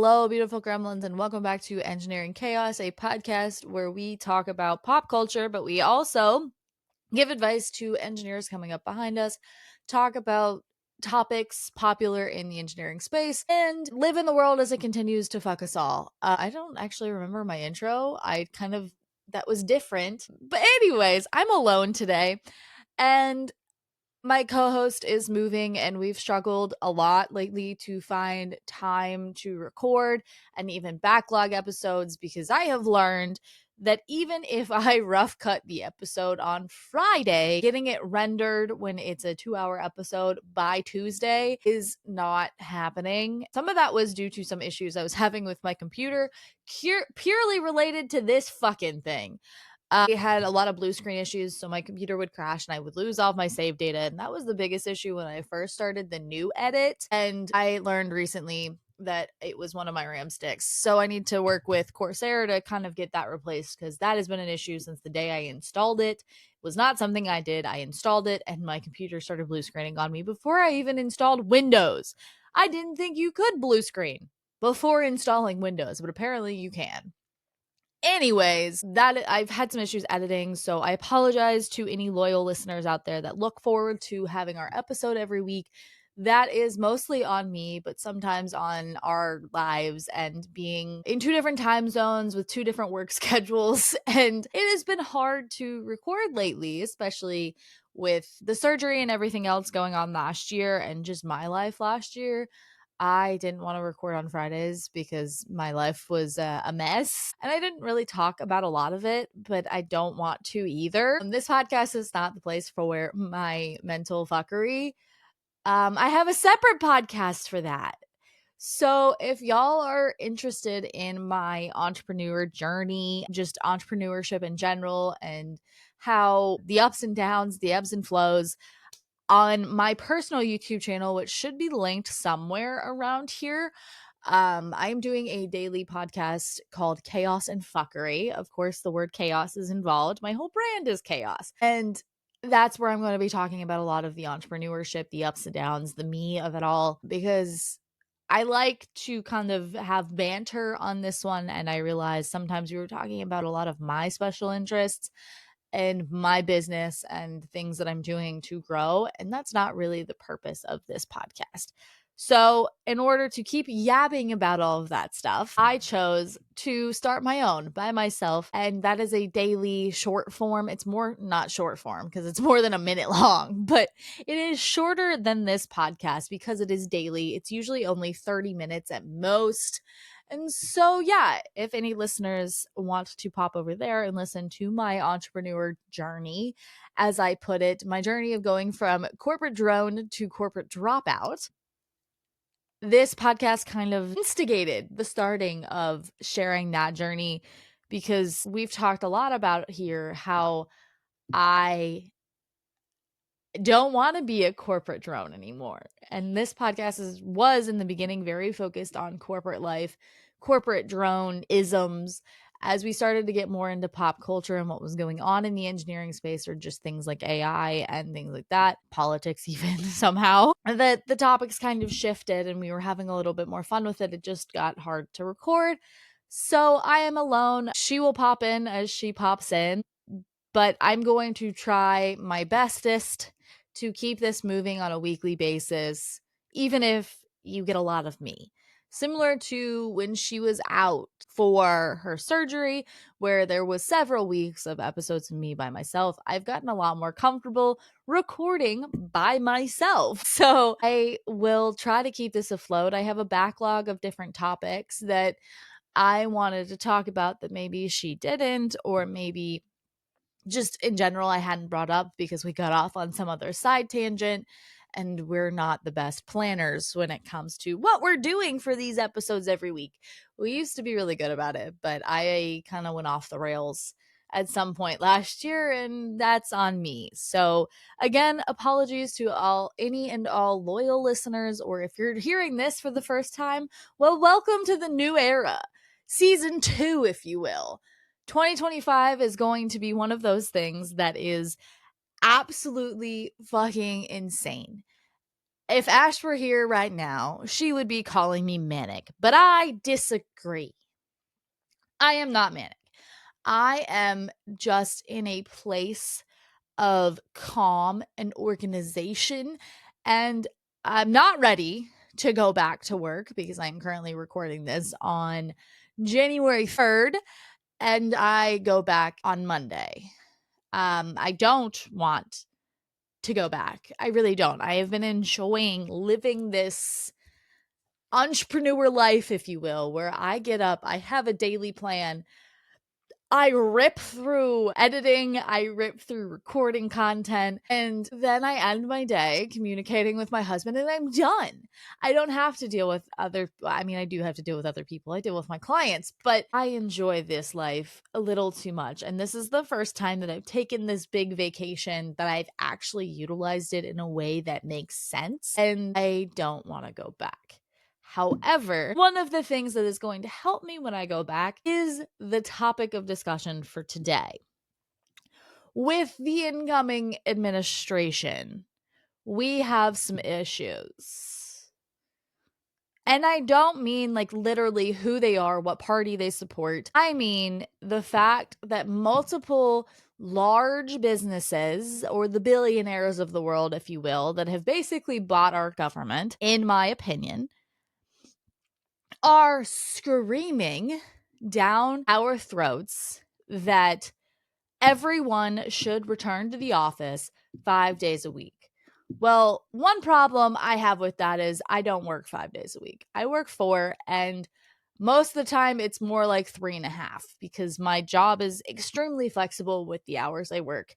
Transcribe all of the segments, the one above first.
Hello, beautiful gremlins, and welcome back to Engineering Chaos, a podcast where we talk about pop culture, but we also give advice to engineers coming up behind us, talk about topics popular in the engineering space, and live in the world as it continues to fuck us all. I don't actually remember my intro. That was different. But, anyways, I'm alone today, and my co-host is moving, and we've struggled a lot lately to find time to record and even backlog episodes, because I have learned that even if I rough cut the episode on Friday, getting it rendered when it's a 2-hour episode by Tuesday is not happening. Some of that was due to some issues I was having with my computer, purely related to this fucking thing. I had a lot of blue screen issues, so my computer would crash and I would lose all of my save data. And that was the biggest issue when I first started the new edit. And I learned recently that it was one of my RAM sticks. So I need to work with Corsair to kind of get that replaced, because that has been an issue since the day I installed it. It was not something I did. I installed it and my computer started blue screening on me before I even installed Windows. I didn't think you could blue screen before installing Windows, but apparently you can. Anyways, that I've had some issues editing, so I apologize to any loyal listeners out there that look forward to having our episode every week. That is mostly on me, but sometimes on our lives and being in two different time zones with two different work schedules. And it has been hard to record lately, especially with the surgery and everything else going on last year and just my life last year. I didn't want to record on Fridays because my life was a mess, and I didn't really talk about a lot of it, but I don't want to either. This podcast is not the place for my mental fuckery. I have a separate podcast for that. So if y'all are interested in my entrepreneur journey, just entrepreneurship in general, and how the ups and downs, the ebbs and flows, on my personal YouTube channel, which should be linked somewhere around here, I'm doing a daily podcast called Chaos and Fuckery. Of course, the word chaos is involved. My whole brand is chaos. And that's where I'm going to be talking about a lot of the entrepreneurship, the ups and downs, the me of it all, because I like to kind of have banter on this one. And I realize sometimes we were talking about a lot of my special interests and my business and things that I'm doing to grow. And that's not really the purpose of this podcast. So, in order to keep yabbing about all of that stuff, I chose to start my own by myself. And that is a daily short form. It's more not short form because it's more than a minute long, but it is shorter than this podcast because it is daily. It's usually only 30 minutes at most. And so, yeah, if any listeners want to pop over there and listen to my entrepreneur journey, as I put it, my journey of going from corporate drone to corporate dropout, this podcast kind of instigated the starting of sharing that journey, because we've talked a lot about here how I don't want to be a corporate drone anymore. And this podcast was in the beginning very focused on corporate life, corporate drone isms. As we started to get more into pop culture and what was going on in the engineering space, or just things like AI and things like that, politics even somehow, that the topics kind of shifted and we were having a little bit more fun with it. It just got hard to record. So I am alone. She will pop in as she pops in, but I'm going to try my bestest to keep this moving on a weekly basis, even if you get a lot of me. Similar to when she was out for her surgery, where there was several weeks of episodes of me by myself, I've gotten a lot more comfortable recording by myself. So I will try to keep this afloat. I have a backlog of different topics that I wanted to talk about that maybe she didn't, or maybe just in general I hadn't brought up because we got off on some other side tangent, and we're not the best planners when it comes to what we're doing for these episodes every week. We used to be really good about it, but I kind of went off the rails at some point last year, and that's on me. So again, apologies to any and all loyal listeners, or if you're hearing this for the first time, well, welcome to the new era, season 2, if you will. 2025 is going to be one of those things that is absolutely fucking insane. If Ash were here right now, she would be calling me manic, but I disagree. I am not manic. I am just in a place of calm and organization, and I'm not ready to go back to work because I'm currently recording this on January 3rd and I go back on Monday. I don't want to go back. I really don't. I have been enjoying living this entrepreneur life, if you will, where I get up, I have a daily plan, I rip through editing, I rip through recording content, and then I end my day communicating with my husband and I'm done. I don't have to deal with I do have to deal with other people. I deal with my clients, but I enjoy this life a little too much. And this is the first time that I've taken this big vacation that I've actually utilized it in a way that makes sense. And I don't want to go back. However, one of the things that is going to help me when I go back is the topic of discussion for today. With the incoming administration, we have some issues. And I don't mean like literally who they are, what party they support. I mean the fact that multiple large businesses, or the billionaires of the world, if you will, that have basically bought our government, in my opinion, are screaming down our throats that everyone should return to the office 5 days a week. Well, one problem I have with that is I don't work 5 days a week. I work 4, and most of the time it's more like 3.5 because my job is extremely flexible with the hours I work.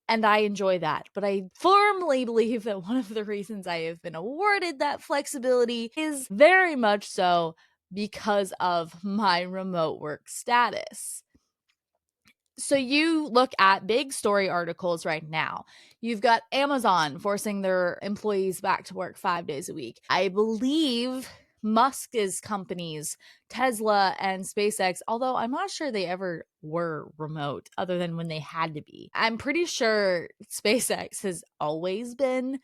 And I enjoy that. But I firmly believe that one of the reasons I have been awarded that flexibility is very much so because of my remote work status. So you look at big story articles right now. You've got Amazon forcing their employees back to work 5 days a week. I believe Musk's companies, Tesla and SpaceX, although I'm not sure they ever were remote other than when they had to be. I'm pretty sure SpaceX has always been.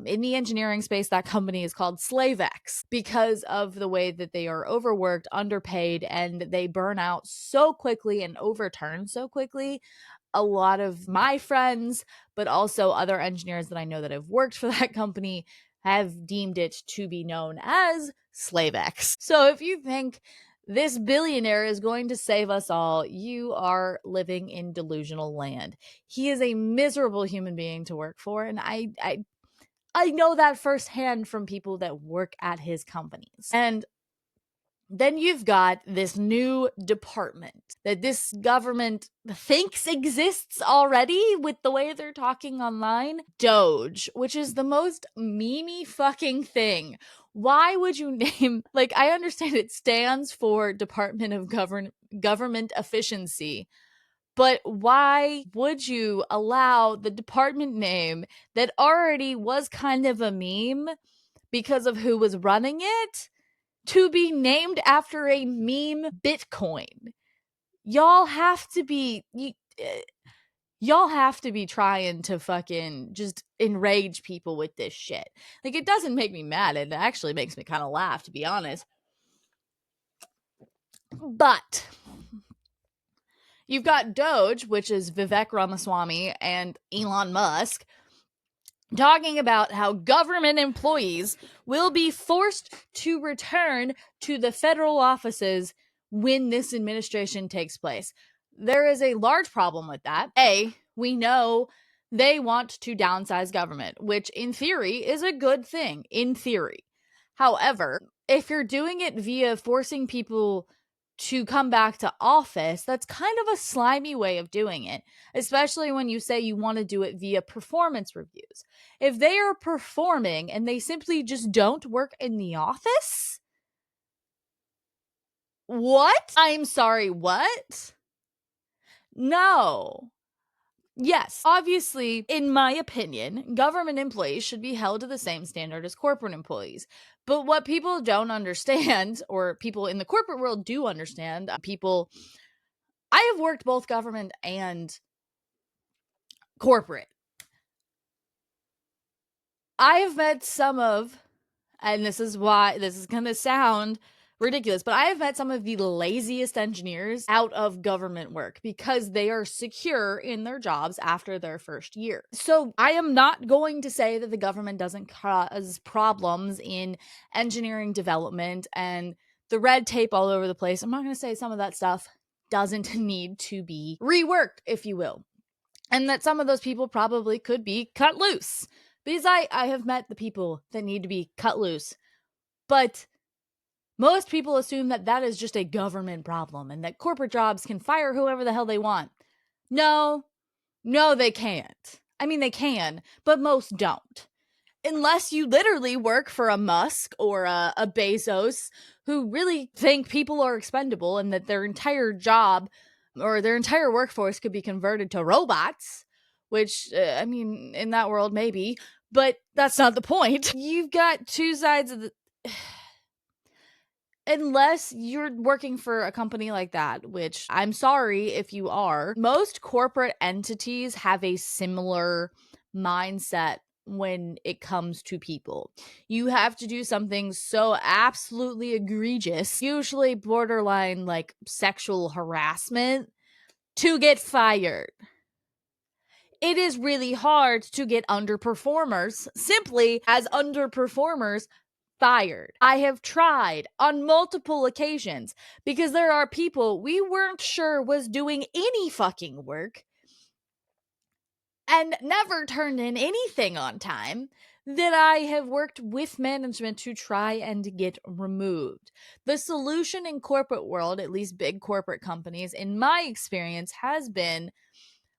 In the engineering space, that company is called SlaveX because of the way that they are overworked, underpaid, and they burn out so quickly and overturn so quickly. A lot of my friends, but also other engineers that I know that have worked for that company, have deemed it to be known as SlaveX. So if you think this billionaire is going to save us all, you are living in delusional land. He is a miserable human being to work for, and I know that firsthand from people that work at his companies. And then you've got this new department that this government thinks exists already with the way they're talking online. Doge, which is the most memey fucking thing. Why would you name, like, I understand it stands for Department of Government Efficiency, but why would you allow the department name that already was kind of a meme because of who was running it to be named after a meme Bitcoin? Y'all have to be y'all have to be trying to fucking just enrage people with this shit. Like, it doesn't make me mad. It actually makes me kind of laugh, to be honest. But you've got Doge, which is Vivek Ramaswamy and Elon Musk, talking about how government employees will be forced to return to the federal offices when this administration takes place. There is a large problem with that. We know they want to downsize government, which in theory is a good thing, in theory. However, if you're doing it via forcing people to come back to office, that's kind of a slimy way of doing it, especially when you say you want to do it via performance reviews. If they are performing and they simply just don't work in the office, what? I'm sorry, what? No. Yes, obviously, in my opinion, government employees should be held to the same standard as corporate employees. But what people don't understand, or people in the corporate world do understand, I have worked both government and corporate. I have met some of, and this is why this is going to sound ridiculous, but I have met some of the laziest engineers out of government work because they are secure in their jobs after their first year. So I am not going to say that the government doesn't cause problems in engineering development and the red tape all over the place. I'm not going to say some of that stuff doesn't need to be reworked, if you will, and that some of those people probably could be cut loose, because I have met the people that need to be cut loose. But most people assume that that is just a government problem and that corporate jobs can fire whoever the hell they want. No, they can't. I mean, they can, but most don't. Unless you literally work for a Musk or a Bezos who really think people are expendable and that their entire job or their entire workforce could be converted to robots, which, I mean, in that world, maybe, but that's not the point. You've got two sides of the. Unless you're working for a company like that, which I'm sorry if you are, most corporate entities have a similar mindset when it comes to people. You have to do something so absolutely egregious, usually borderline like sexual harassment, to get fired. It is really hard to get underperformers simply as underperformers fired. I have tried on multiple occasions because there are people we weren't sure was doing any fucking work and never turned in anything on time that I have worked with management to try and get removed. The solution in corporate world, at least big corporate companies, in my experience, has been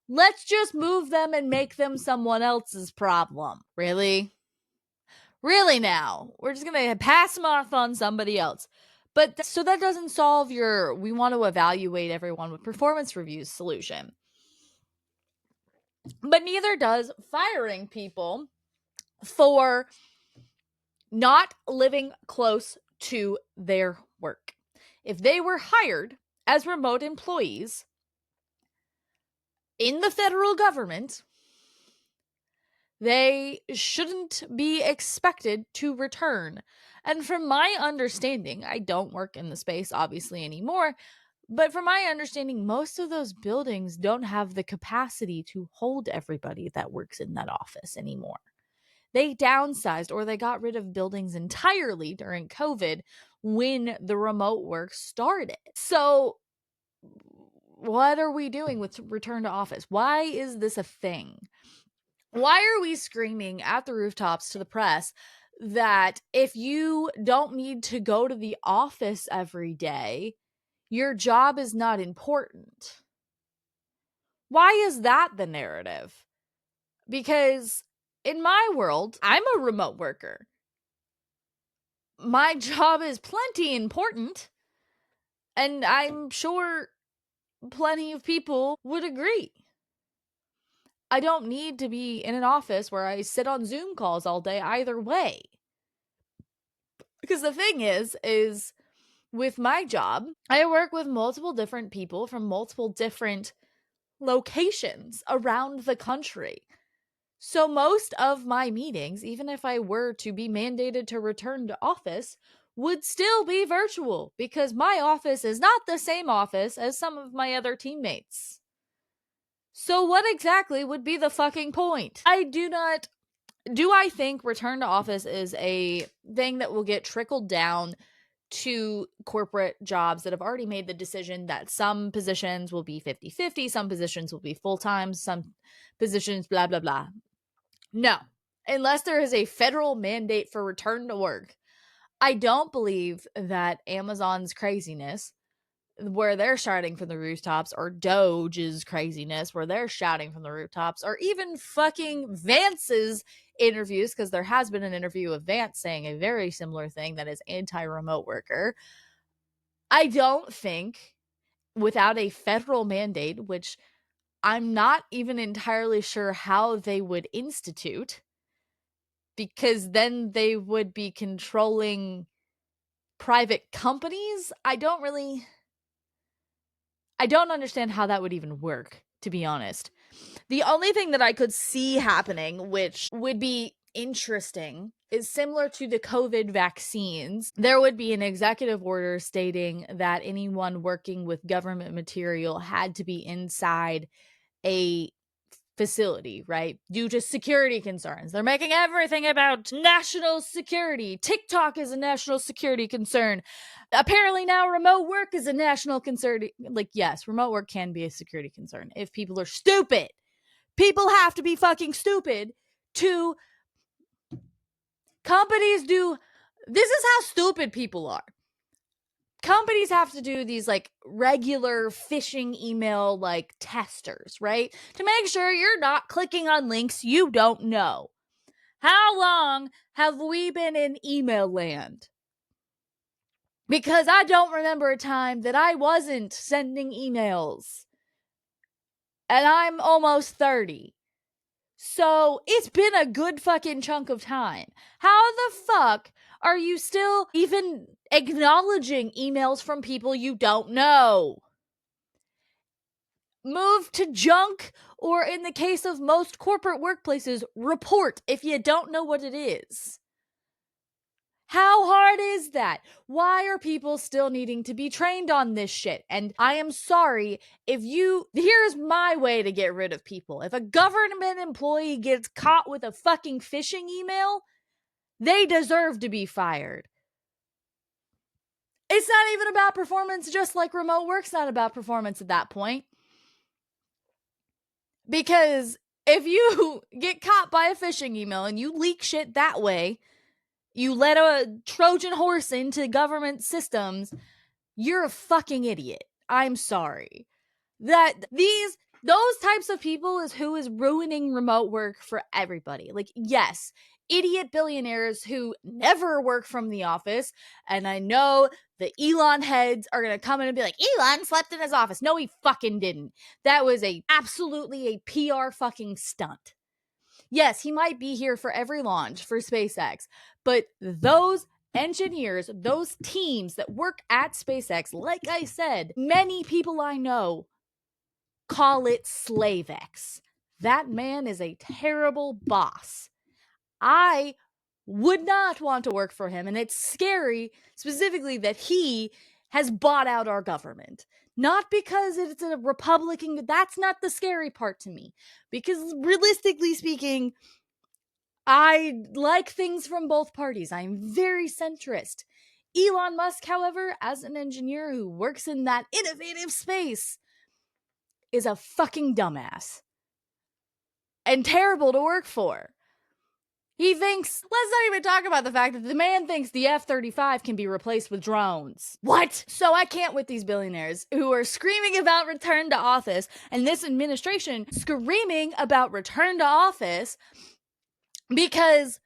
let's just move them and make them someone else's problem. Really? Really now? We're just going to pass them off on somebody else. But so that doesn't solve your we want to evaluate everyone with performance reviews solution. But neither does firing people for not living close to their work. If they were hired as remote employees in the federal government, they shouldn't be expected to return. And from my understanding, I don't work in the space obviously anymore, but from my understanding, most of those buildings don't have the capacity to hold everybody that works in that office anymore. They downsized or they got rid of buildings entirely during COVID when the remote work started. So, what are we doing with return to office? Why is this a thing? Why are we screaming at the rooftops to the press that if you don't need to go to the office every day, your job is not important? Why is that the narrative? Because in my world, I'm a remote worker. My job is plenty important, and I'm sure plenty of people would agree. I don't need to be in an office where I sit on Zoom calls all day either way. Because the thing is with my job, I work with multiple different people from multiple different locations around the country. So most of my meetings, even if I were to be mandated to return to office, would still be virtual because my office is not the same office as some of my other teammates. So what exactly would be the fucking point? Do I think return to office is a thing that will get trickled down to corporate jobs that have already made the decision that some positions will be 50-50, some positions will be full-time, some positions blah, blah, blah? No. Unless there is a federal mandate for return to work, I don't believe that Amazon's craziness, where they're shouting from the rooftops, or Doge's craziness, where they're shouting from the rooftops, or even fucking Vance's interviews, because there has been an interview of Vance saying a very similar thing that is anti-remote worker. I don't think without a federal mandate, which I'm not even entirely sure how they would institute, because then they would be controlling private companies. I don't understand how that would even work, to be honest. The only thing that I could see happening, which would be interesting is similar to the COVID vaccines. There would be an executive order stating that anyone working with government material had to be inside a facility, right? Due to security concerns. They're making everything about national security. TikTok is a national security concern. Apparently now remote work is a national concern. Like, yes, remote work can be a security concern if people are stupid. People have to be fucking stupid to companies do. This is how stupid people are. Companies have to do these like regular phishing email like testers, right? To make sure you're not clicking on links you don't know. How long have we been in email land? Because I don't remember a time that I wasn't sending emails. And I'm almost 30. So it's been a good fucking chunk of time. How the fuck are you still even acknowledging emails from people you don't know? Move to junk, or in the case of most corporate workplaces, report if you don't know what it is. How hard is that? Why are people still needing to be trained on this shit? And I am sorry here's my way to get rid of people. If a government employee gets caught with a fucking phishing email, they deserve to be fired. It's not even about performance, just like remote work's not about performance at that point. Because if you get caught by a phishing email and you leak shit that way, you let a Trojan horse into government systems, you're a fucking idiot. I'm sorry. Those types of people is who is ruining remote work for everybody. Like, yes, idiot billionaires who never work from the office. And I know the Elon heads are going to come in and be like, Elon slept in his office. No, he fucking didn't. That was absolutely a PR fucking stunt. Yes, he might be here for every launch for SpaceX, but those engineers, those teams that work at SpaceX, like I said, many people I know call it SlaveX. That man is a terrible boss. I would not want to work for him, and it's scary specifically that he has bought out our government. Not because it's a Republican, that's not the scary part to me. Because realistically speaking, I like things from both parties. I'm very centrist. Elon Musk, however, as an engineer who works in that innovative space, is a fucking dumbass. And terrible to work for. He thinks, let's not even talk about the fact that the man thinks the F-35 can be replaced with drones. What? So I can't with these billionaires who are screaming about return to office, and this administration screaming about return to office, because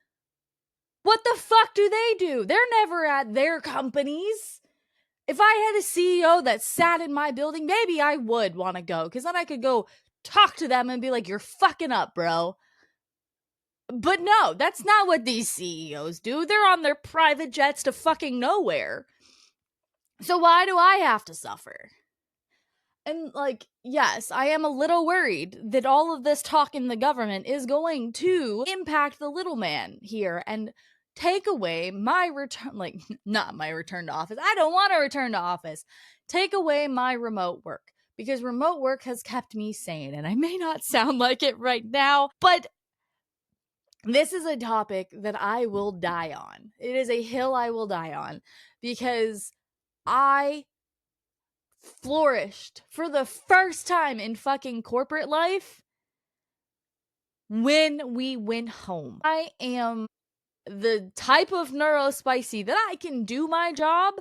what the fuck do they do? They're never at their companies. If I had a CEO that sat in my building, maybe I would want to go, because then I could go talk to them and be like, you're fucking up, bro. But no, that's not what these CEOs do. They're on their private jets to fucking nowhere. So why do I have to suffer? And like, yes, I am a little worried that all of this talk in the government is going to impact the little man here and take away my return, like, not my return to office. I don't want to return to office. Take away my remote work, because remote work has kept me sane. And I may not sound like it right now, but this is a topic that I will die on. It is a hill I will die on, because I flourished for the first time in fucking corporate life when we went home. I am the type of neurospicy that I can do my job.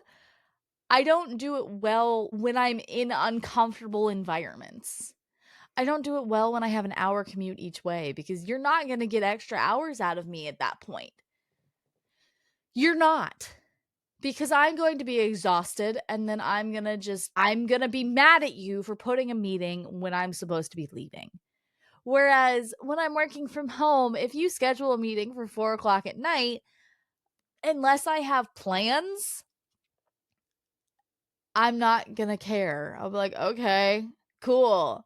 I don't do it well when I'm in uncomfortable environments. I don't do it well when I have an hour commute each way, because you're not going to get extra hours out of me at that point. You're not. Because I'm going to be exhausted, and then I'm going to be mad at you for putting a meeting when I'm supposed to be leaving. Whereas when I'm working from home, if you schedule a meeting for 4:00 at night, unless I have plans, I'm not going to care. I'll be like, okay, cool.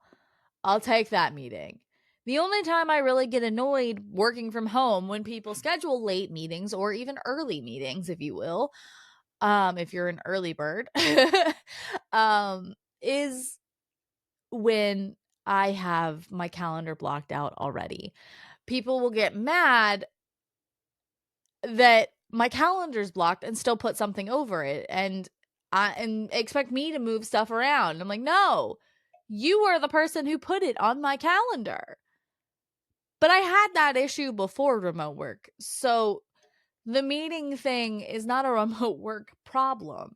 I'll take that meeting. The only time I really get annoyed working from home when people schedule late meetings or even early meetings, if you will, if you're an early bird, is when I have my calendar blocked out already. People will get mad that my calendar's blocked and still put something over it and expect me to move stuff around. I'm like, "No. You are the person who put it on my calendar." But I had that issue before remote work. So the meeting thing is not a remote work problem.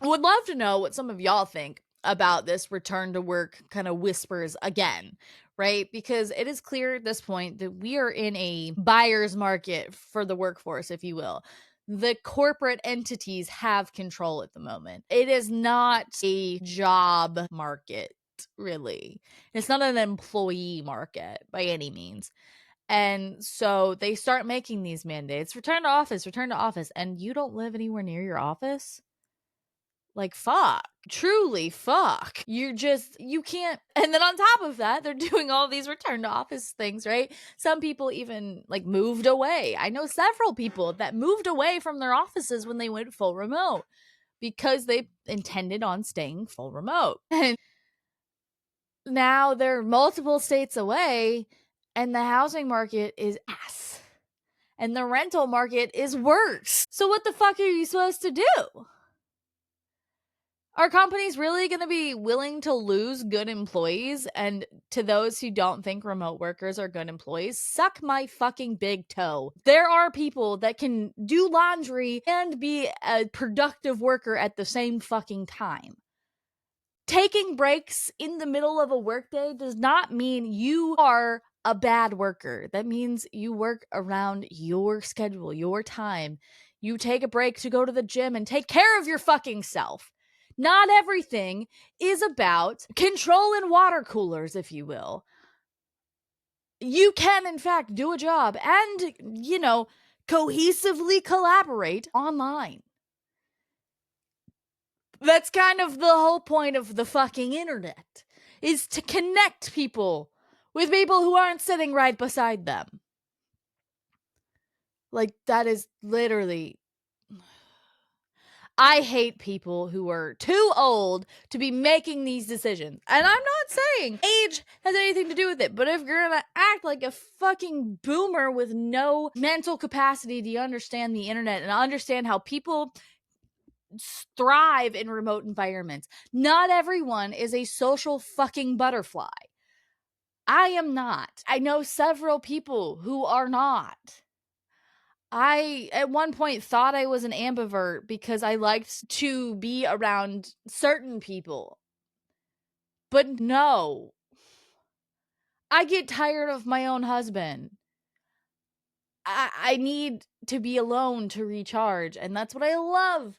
I would love to know what some of y'all think about this return to work kind of whispers again, right? Because it is clear at this point that we are in a buyer's market for the workforce, if you will. The corporate entities have control at the moment. It is not a job market, really. It's not an employee market by any means. And so they start making these mandates, return to office, and you don't live anywhere near your office? Like, fuck. Truly, fuck. You can't. And then on top of that, they're doing all these return to office things, right? Some people even like moved away. I know several people that moved away from their offices when they went full remote because they intended on staying full remote. And now they're multiple states away, and the housing market is ass. And the rental market is worse. So, what the fuck are you supposed to do? Are companies really going to be willing to lose good employees? And to those who don't think remote workers are good employees, suck my fucking big toe. There are people that can do laundry and be a productive worker at the same fucking time. Taking breaks in the middle of a workday does not mean you are a bad worker. That means you work around your schedule, your time. You take a break to go to the gym and take care of your fucking self. Not everything is about controlling water coolers, if you will. You can, in fact, do a job and, cohesively collaborate online. That's kind of the whole point of the fucking internet, is to connect people with people who aren't sitting right beside them. Like, that is literally. I hate people who are too old to be making these decisions. And I'm not saying age has anything to do with it, but if you're gonna act like a fucking boomer with no mental capacity to understand the internet and understand how people thrive in remote environments, not everyone is a social fucking butterfly. I am not. I know several people who are not. I, at one point, thought I was an ambivert because I liked to be around certain people. But no. I get tired of my own husband. I need to be alone to recharge. And that's what I love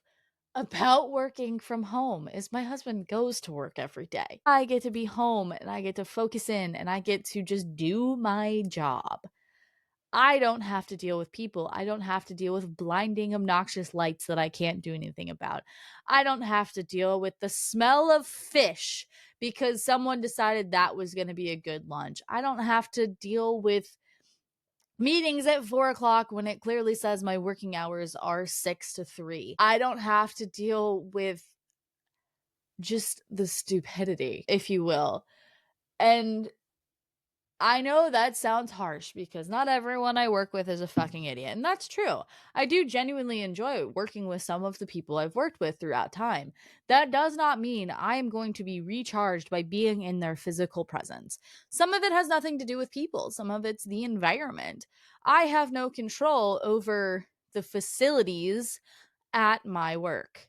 about working from home is my husband goes to work every day. I get to be home and I get to focus in and I get to just do my job. I don't have to deal with people. I don't have to deal with blinding, obnoxious lights that I can't do anything about. I don't have to deal with the smell of fish because someone decided that was going to be a good lunch. I don't have to deal with meetings at 4 o'clock when it clearly says my working hours are 6 to 3. I don't have to deal with just the stupidity, if you will. And I know that sounds harsh because not everyone I work with is a fucking idiot. And that's true. I do genuinely enjoy working with some of the people I've worked with throughout time. That does not mean I am going to be recharged by being in their physical presence. Some of it has nothing to do with people, some of it's the environment. I have no control over the facilities at my work.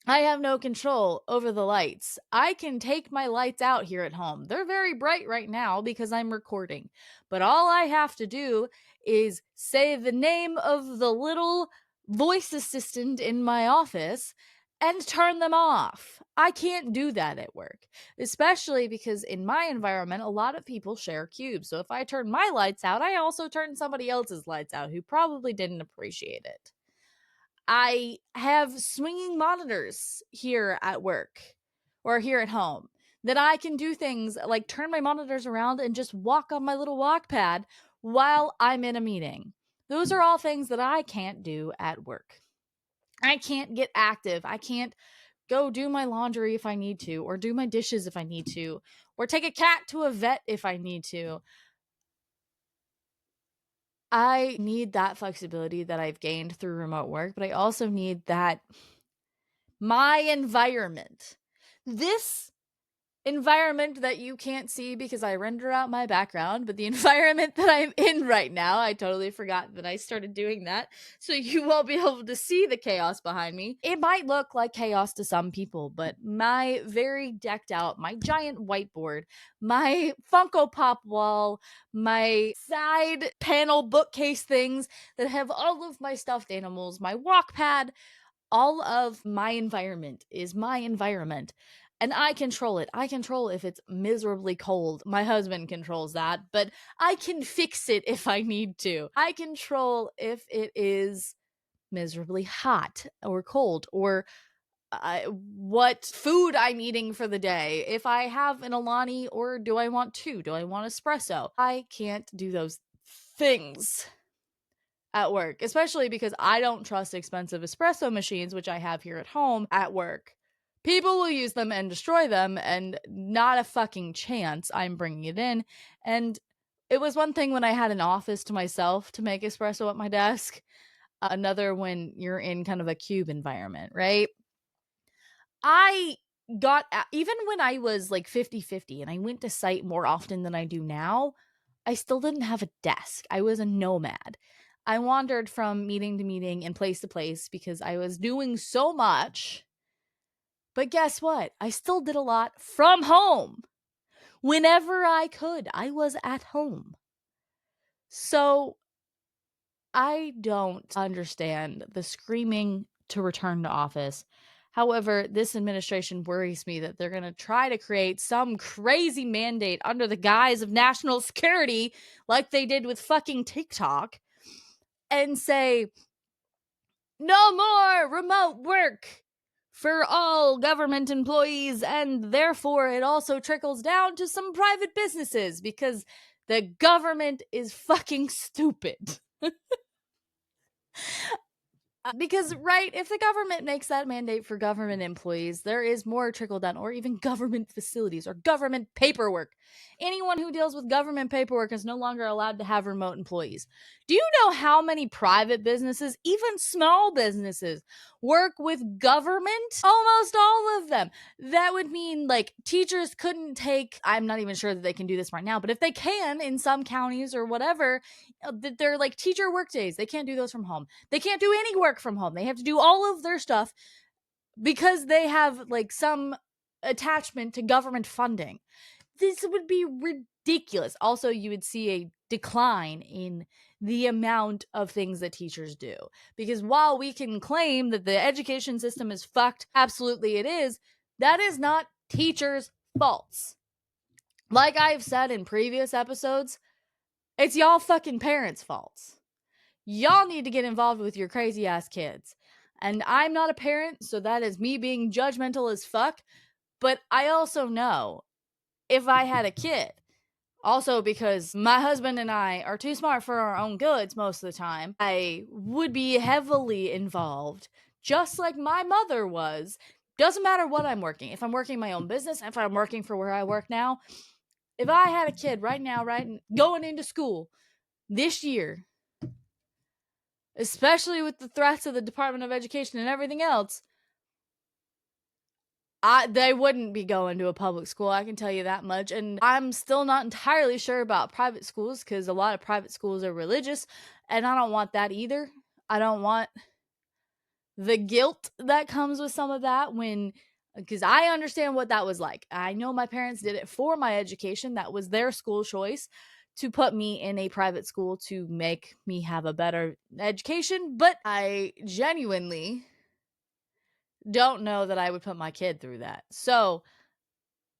I have no control over the lights. I can take my lights out here at home. They're very bright right now because I'm recording. But all I have to do is say the name of the little voice assistant in my office and turn them off. I can't do that at work, especially because in my environment, a lot of people share cubes. So if I turn my lights out, I also turn somebody else's lights out who probably didn't appreciate it. I have swinging monitors here at work or here at home. that I can do things like turn my monitors around and just walk on my little walk pad while I'm in a meeting. Those are all things that I can't do at work. I can't get active. I can't go do my laundry if I need to, or do my dishes if I need to, or take a cat to a vet if I need to. I need that flexibility that I've gained through remote work, but I also need that my environment. This environment that you can't see because I render out my background, but the environment that I'm in right now, I totally forgot that I started doing that. So you won't be able to see the chaos behind me. It might look like chaos to some people, but my very decked out, my giant whiteboard, my Funko Pop wall, my side panel bookcase things that have all of my stuffed animals, my walk pad, all of my environment is my environment. And I control it. I control if it's miserably cold. My husband controls that, but I can fix it if I need to. I control if it is miserably hot or cold, or what food I'm eating for the day. If I have an Alani, or do I want two? Do I want espresso? I can't do those things at work, especially because I don't trust expensive espresso machines, which I have here at home, at work. People will use them and destroy them, and not a fucking chance I'm bringing it in. And it was one thing when I had an office to myself to make espresso at my desk, another when you're in kind of a cube environment, right? I got, even when I was like 50-50 and I went to site more often than I do now, I still didn't have a desk. I was a nomad. I wandered from meeting to meeting and place to place because I was doing so much. But guess what? I still did a lot from home. Whenever I could, I was at home. So I don't understand the screaming to return to office. However, this administration worries me that they're going to try to create some crazy mandate under the guise of national security, like they did with fucking TikTok, and say, no more remote work for all government employees, and therefore it also trickles down to some private businesses because the government is fucking stupid. Because, right, if the government makes that mandate for government employees, there is more trickle down, or even government facilities or government paperwork. Anyone who deals with government paperwork is no longer allowed to have remote employees. Do you know how many private businesses, even small businesses, work with government? Almost all of them. That would mean like teachers couldn't take, I'm not even sure that they can do this right now, but if they can in some counties or whatever, they're like teacher work days. They can't do those from home. They can't do any work from home. They have to do all of their stuff because they have like some attachment to government funding. This would be ridiculous. Also, you would see a decline in the amount of things that teachers do. Because while we can claim that the education system is fucked, absolutely it is, that is not teachers' faults. Like I've said in previous episodes, it's y'all fucking parents' faults. Y'all need to get involved with your crazy ass kids. And I'm not a parent, so that is me being judgmental as fuck. But I also know if I had a kid, also because my husband and I are too smart for our own goods most of the time, I would be heavily involved, just like my mother was. Doesn't matter what I'm working. If I'm working my own business, if I'm working for where I work now, if I had a kid right now, going into school this year, especially with the threats of the Department of Education and everything else, they wouldn't be going to a public school, I can tell you that much. And I'm still not entirely sure about private schools because a lot of private schools are religious, and I don't want that either. I don't want the guilt that comes with some of that, because I understand what that was like. I know my parents did it for my education. That was their school choice, to put me in a private school to make me have a better education. But I genuinely don't know that I would put my kid through that. So,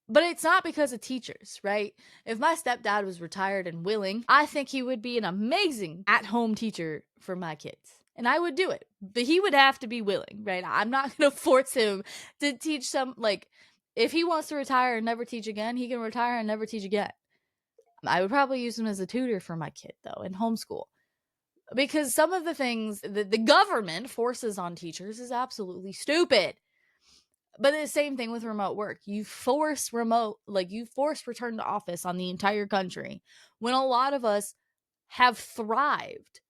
but it's not because of teachers, right? If my stepdad was retired and willing, I think he would be an amazing at-home teacher for my kids. And I would do it. But he would have to be willing, right? I'm not going to force him to teach some, like, If he wants to retire and never teach again, he can retire and never teach again. I would probably use him as a tutor for my kid, though, in homeschool. Because some of the things that the government forces on teachers is absolutely stupid. But the same thing with remote work. You force return to office on the entire country when a lot of us have thrived.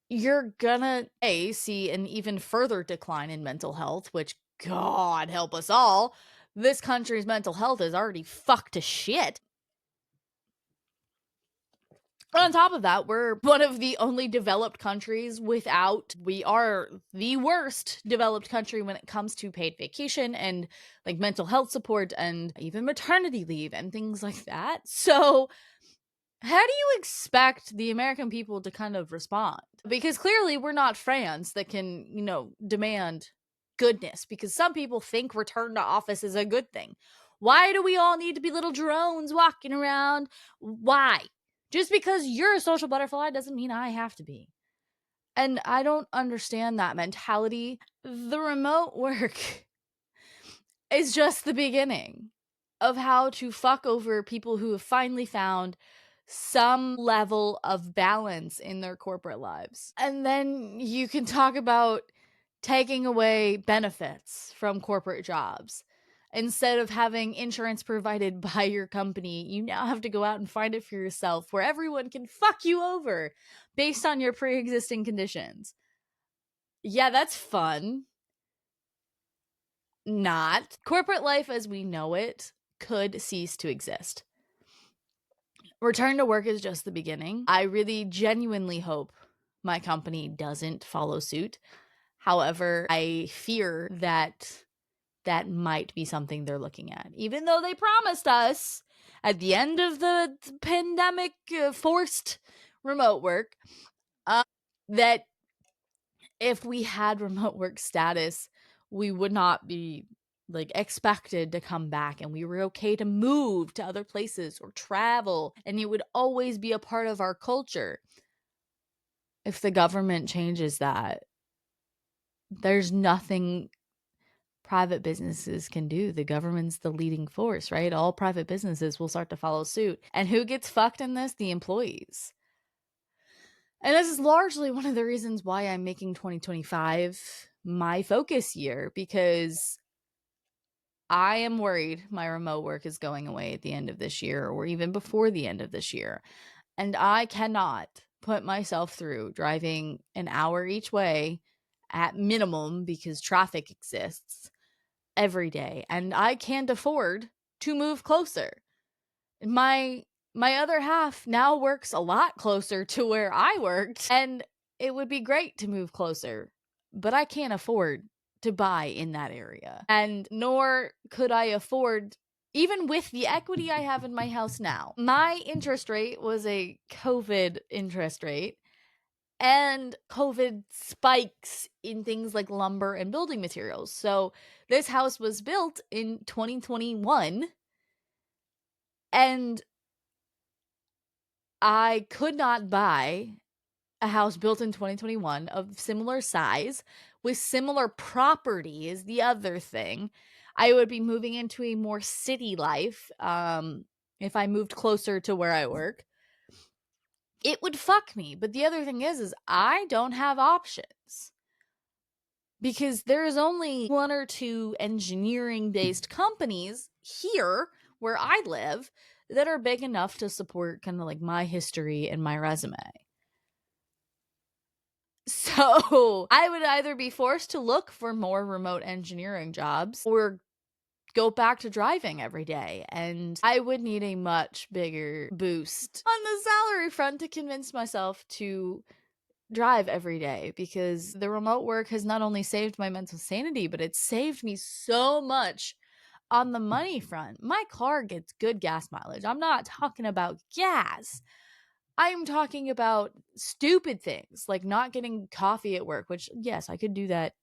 You're gonna see an even further decline in mental health, which, God help us all, this country's mental health is already fucked to shit. On top of that, we're one of the only developed countries we are the worst developed country when it comes to paid vacation and like mental health support and even maternity leave and things like that. So, how do you expect the American people to kind of respond? Because clearly we're not France that can, demand goodness, because some people think return to office is a good thing. Why do we all need to be little drones walking around? Why? Just because you're a social butterfly doesn't mean I have to be. And I don't understand that mentality. The remote work is just the beginning of how to fuck over people who have finally found some level of balance in their corporate lives. And then you can talk about taking away benefits from corporate jobs. Instead of having insurance provided by your company, you now have to go out and find it for yourself, where everyone can fuck you over based on your pre-existing conditions. Yeah, that's fun. Not. Corporate life as we know it could cease to exist. Return to work is just the beginning. I really genuinely hope my company doesn't follow suit. However, I fear that that might be something they're looking at, even though they promised us at the end of the pandemic forced remote work that if we had remote work status, we would not be like expected to come back, and we were okay to move to other places or travel, and it would always be a part of our culture. If the government changes that, there's nothing private businesses can do. The government's the leading force, right? All private businesses will start to follow suit. And who gets fucked in this? The employees. And this is largely one of the reasons why I'm making 2025 my focus year, because I am worried my remote work is going away at the end of this year or even before the end of this year. And I cannot put myself through driving an hour each way at minimum, because traffic exists, every day. And I can't afford to move closer. My other half now works a lot closer to where I worked, and it would be great to move closer, but I can't afford to buy in that area. And nor could I afford, even with the equity I have in my house now. My interest rate was a COVID interest rate, and COVID spikes in things like lumber and building materials. So this house was built in 2021, and I could not buy a house built in 2021 of similar size with similar property is the other thing. I would be moving into a more city life if I moved closer to where I work. It would fuck me. But the other thing is I don't have options, because there's only one or two engineering based companies here where I live that are big enough to support kind of like my history and my resume. So I would either be forced to look for more remote engineering jobs or go back to driving every day. And I would need a much bigger boost on the salary front to convince myself to drive every day, because the remote work has not only saved my mental sanity, but it's saved me so much on the money front. My car gets good gas mileage. I'm not talking about gas. I'm talking about stupid things like not getting coffee at work, which, yes, I could do that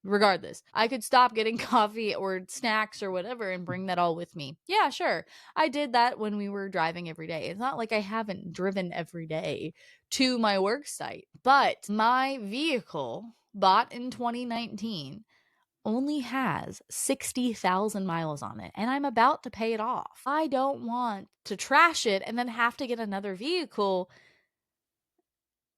regardless. I could stop getting coffee or snacks or whatever and bring that all with me. Yeah, sure. I did that when we were driving every day. It's not like I haven't driven every day to my work site, but my vehicle, bought in 2019, only has 60,000 miles on it, and I'm about to pay it off. I don't want to trash it and then have to get another vehicle.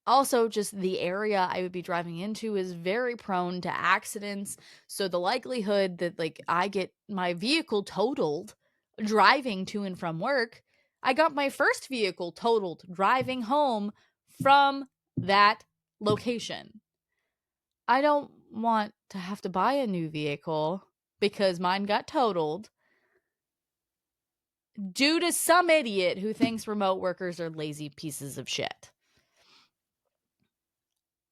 Also, just the area I would be driving into is very prone to accidents. So the likelihood that like I get my vehicle totaled driving to and from work, I got my first vehicle totaled driving home from that location. I don't want to have to buy a new vehicle because mine got totaled due to some idiot who thinks remote workers are lazy pieces of shit.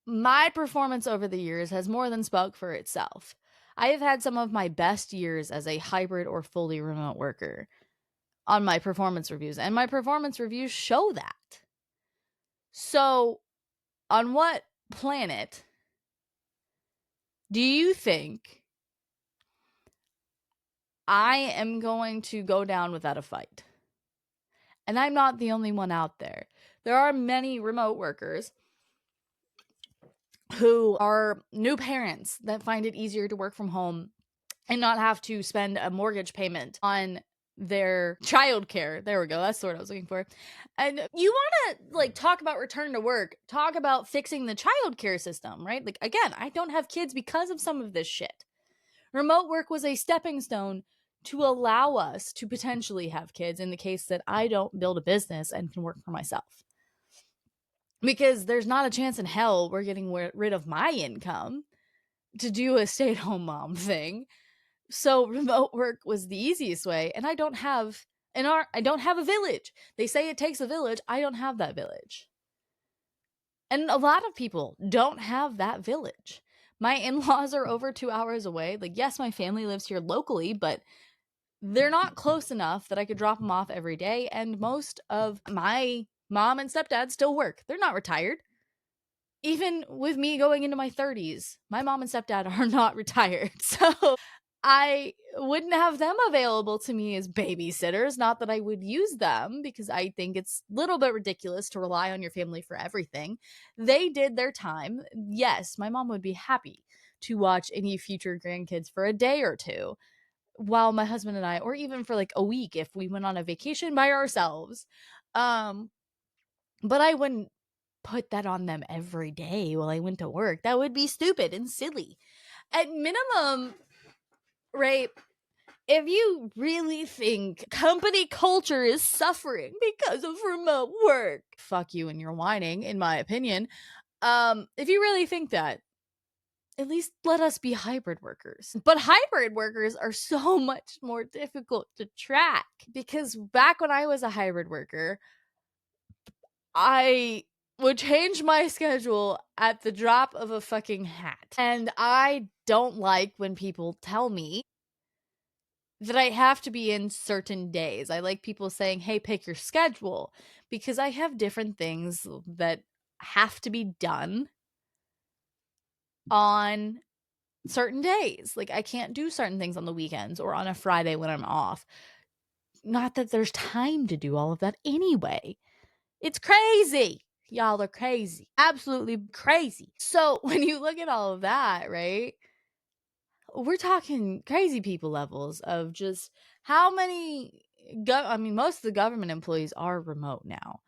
My performance over the years has more than spoke for itself. I have had some of my best years as a hybrid or fully remote worker on my performance reviews, and my performance reviews show that. So, on what planet do you think I am going to go down without a fight? And I'm not the only one out there. There are many remote workers who are new parents that find it easier to work from home and not have to spend a mortgage payment on their childcare. There we go. That's the word I was looking for. And you want to like talk about return to work, talk about fixing the childcare system, right? Like again, I don't have kids because of some of this shit. Remote work was a stepping stone to allow us to potentially have kids in the case that I don't build a business and can work for myself. Because there's not a chance in hell we're getting rid of my income to do a stay-at-home mom thing. So remote work was the easiest way, and I don't have a village. They say it takes a village. I don't have that village. And a lot of people don't have that village. My in-laws are over 2 hours away. Like, yes, my family lives here locally, but they're not close enough that I could drop them off every day. And most of my mom and stepdad still work. They're not retired. Even with me going into my 30s, my mom and stepdad are not retired. So I wouldn't have them available to me as babysitters. Not that I would use them, because I think it's a little bit ridiculous to rely on your family for everything. They did their time. Yes, my mom would be happy to watch any future grandkids for a day or two, while my husband and I, or even for like a week if we went on a vacation by ourselves. But I wouldn't put that on them every day while I went to work. That would be stupid and silly. At minimum, right? If you really think company culture is suffering because of remote work, fuck you and you're whining, in my opinion. If you really think that, at least let us be hybrid workers. But hybrid workers are so much more difficult to track, because back when I was a hybrid worker, I would change my schedule at the drop of a fucking hat. And I don't like when people tell me that I have to be in certain days. I like people saying, hey, pick your schedule, because I have different things that have to be done on certain days. Like, I can't do certain things on the weekends or on a Friday when I'm off. Not that there's time to do all of that anyway. It's crazy. Y'all are crazy. Absolutely crazy. So when you look at all of that, right? We're talking crazy people levels of just how many most of the government employees are remote now.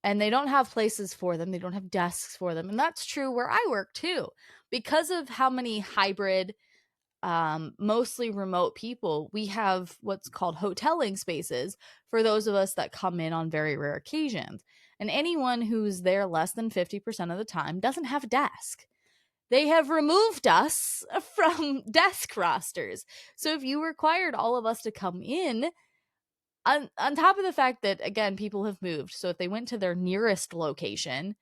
And they don't have places for them. They don't have desks for them. And that's true where I work too. Because of how many hybrid, mostly remote people, we have what's called hoteling spaces for those of us that come in on very rare occasions. And anyone who's there less than 50% of the time doesn't have a desk. They have removed us from desk rosters. So if you required all of us to come in, on top of the fact that, again, people have moved. So if they went to their nearest location,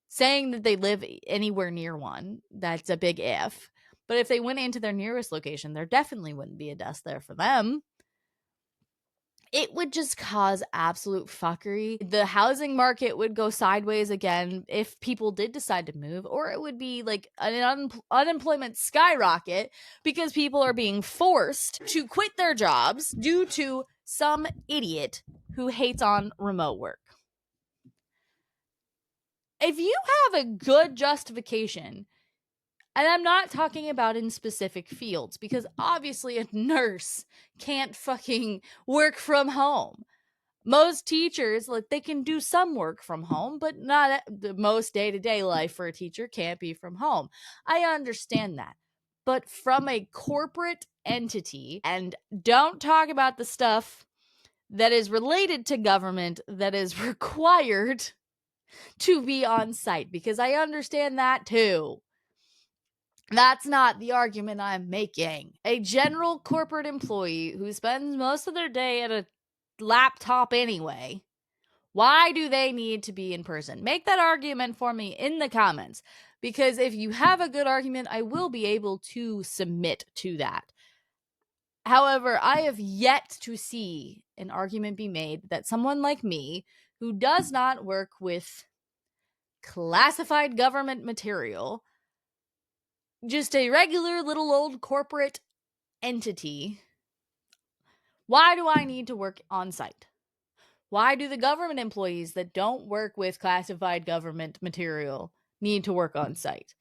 saying that they live anywhere near one, that's a big if. But if they went into their nearest location, there definitely wouldn't be a desk there for them. It would just cause absolute fuckery. The housing market would go sideways again if people did decide to move, or it would be like an unemployment skyrocket because people are being forced to quit their jobs due to some idiot who hates on remote work. If you have a good justification And I'm not talking about in specific fields, because obviously a nurse can't fucking work from home. Most teachers, like, they can do some work from home, but not the most day-to-day life for a teacher can't be from home. I understand that. But from a corporate entity, and don't talk about the stuff that is related to government that is required to be on site, because I understand that too. That's not the argument I'm making. A general corporate employee who spends most of their day at a laptop anyway, why do they need to be in person? Make that argument for me in the comments, because if you have a good argument, I will be able to submit to that. However, I have yet to see an argument be made that someone like me, who does not work with classified government material, just a regular little old corporate entity, why do I need to work on site? Why do the government employees that don't work with classified government material need to work on site?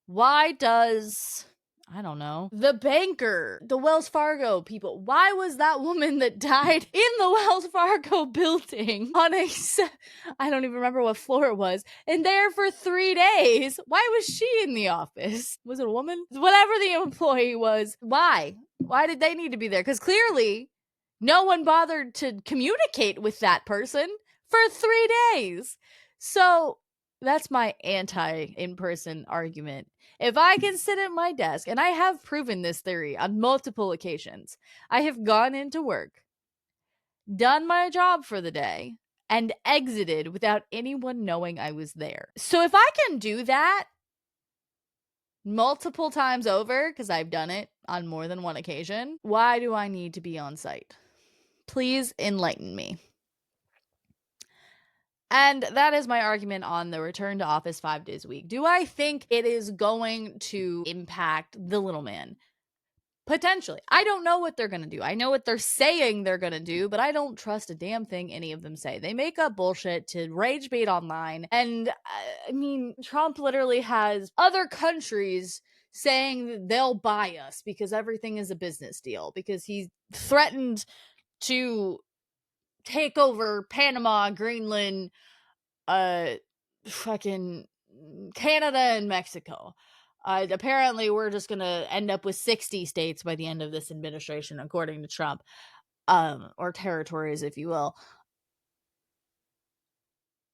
Why does, I don't know, the banker, the Wells Fargo people, why was that woman that died in the Wells Fargo building on I don't even remember what floor it was, and there for 3 days? Why was she in the office? Was it a woman? Whatever the employee was, why? Why did they need to be there? Because clearly no one bothered to communicate with that person for 3 days. So that's my anti-in-person argument. If I can sit at my desk, and I have proven this theory on multiple occasions, I have gone into work, done my job for the day, and exited without anyone knowing I was there. So if I can do that multiple times over, because I've done it on more than one occasion, why do I need to be on site? Please enlighten me. And that is my argument on the return to office 5 days a week. Do I think it is going to impact the little man? Potentially. I don't know what they're going to do. I know what they're saying they're going to do, but I don't trust a damn thing any of them say. They make up bullshit to rage bait online. And I mean, Trump literally has other countries saying that they'll buy us because everything is a business deal, because he threatened to take over Panama, Greenland, fucking Canada and Mexico. Apparently, we're just gonna end up with 60 states by the end of this administration, according to Trump, or territories, if you will.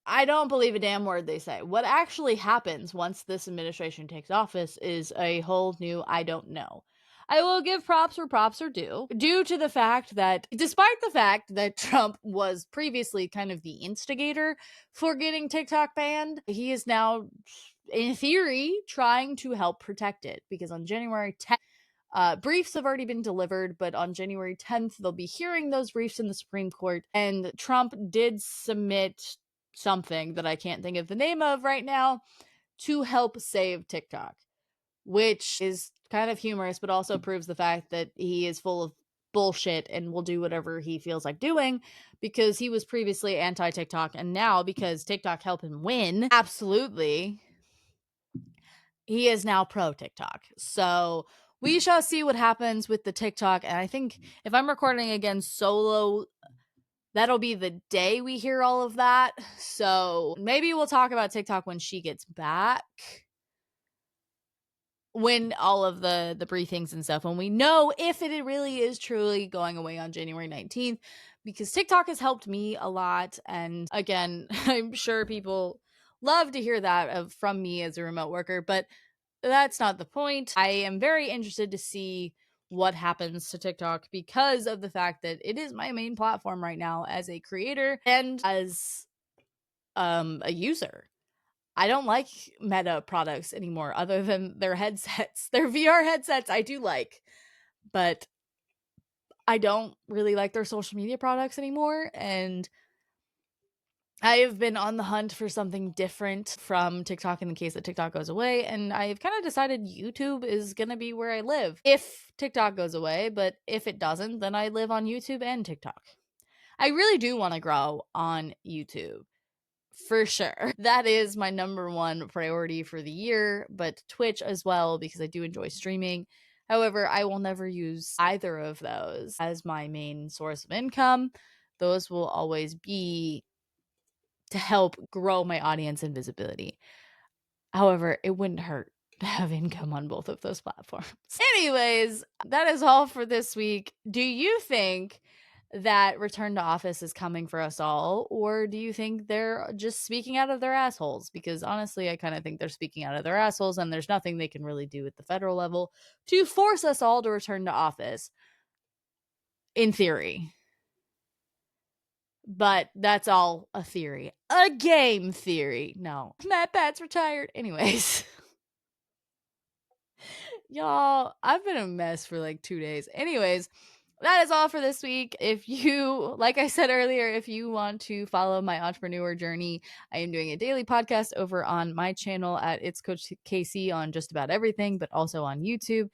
I don't believe a damn word they say. What actually happens once this administration takes office is a whole new I don't know. I will give props where props are due to the fact that, despite the fact that Trump was previously kind of the instigator for getting TikTok banned, he is now, in theory, trying to help protect it, because on January 10th, briefs have already been delivered, but on January 10th, they'll be hearing those briefs in the Supreme Court, and Trump did submit something that I can't think of the name of right now to help save TikTok, which is kind of humorous, but also proves the fact that he is full of bullshit and will do whatever he feels like doing, because he was previously anti-TikTok, and now, because TikTok helped him win, absolutely, he is now pro-TikTok. So we shall see what happens with the TikTok. And I think if I'm recording again solo, that'll be the day we hear all of that. So maybe we'll talk about TikTok when she gets back, when all of the briefings and stuff, when we know if it really is truly going away on January 19th, because TikTok has helped me a lot. And again, I'm sure people love to hear that from me as a remote worker, but that's not the point. I am very interested to see what happens to TikTok, because of the fact that it is my main platform right now as a creator and as a user. I don't like Meta products anymore, other than their headsets. Their VR headsets I do like, but I don't really like their social media products anymore. And I have been on the hunt for something different from TikTok in the case that TikTok goes away, and I've kind of decided YouTube is going to be where I live if TikTok goes away, but if it doesn't, then I live on YouTube and TikTok. I really do want to grow on YouTube. for sure. That is my number one priority for the year, but Twitch as well, because I do enjoy streaming. However, I will never use either of those as my main source of income. Those will always be to help grow my audience and visibility. However, it wouldn't hurt to have income on both of those platforms. Anyways, that is all for this week. Do you think that return to office is coming for us all, or do you think they're just speaking out of their assholes? Because honestly, I kind of think they're speaking out of their assholes, and there's nothing they can really do at the federal level to force us all to return to office, in theory. But that's all a theory. A game theory. No. Matt Pat's retired. Anyways. Y'all, I've been a mess for like 2 days. Anyways, that is all for this week. If you, like I said earlier, if you want to follow my entrepreneur journey, I am doing a daily podcast over on my channel at It's Coach KC on just about everything, but also on YouTube.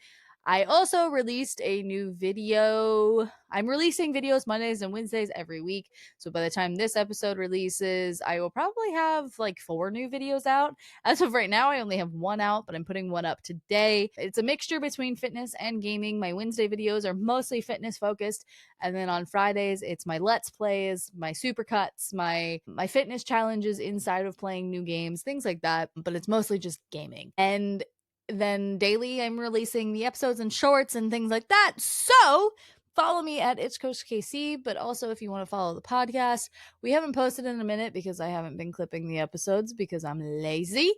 I also released a new video. I'm releasing videos Mondays and Wednesdays every week. So by the time this episode releases, I will probably have like 4 new videos out. As of right now, I only have 1 out, but I'm putting 1 up today. It's a mixture between fitness and gaming. My Wednesday videos are mostly fitness focused. And then on Fridays, it's my Let's Plays, my supercuts, my fitness challenges inside of playing new games, things like that. But it's mostly just gaming. And then daily, I'm releasing the episodes and shorts and things like that. So follow me at It's Coach KC, but also if you want to follow the podcast, we haven't posted in a minute because I haven't been clipping the episodes because I'm lazy.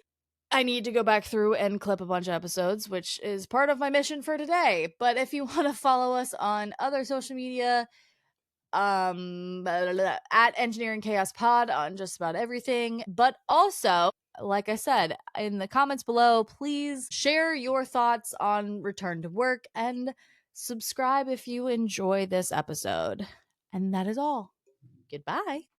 I need to go back through and clip a bunch of episodes, which is part of my mission for today. But if you want to follow us on other social media, at Engineering Chaos Pod on just about everything. But also, like I said, in the comments below, please share your thoughts on return to work and subscribe if you enjoy this episode. And that is all. Goodbye.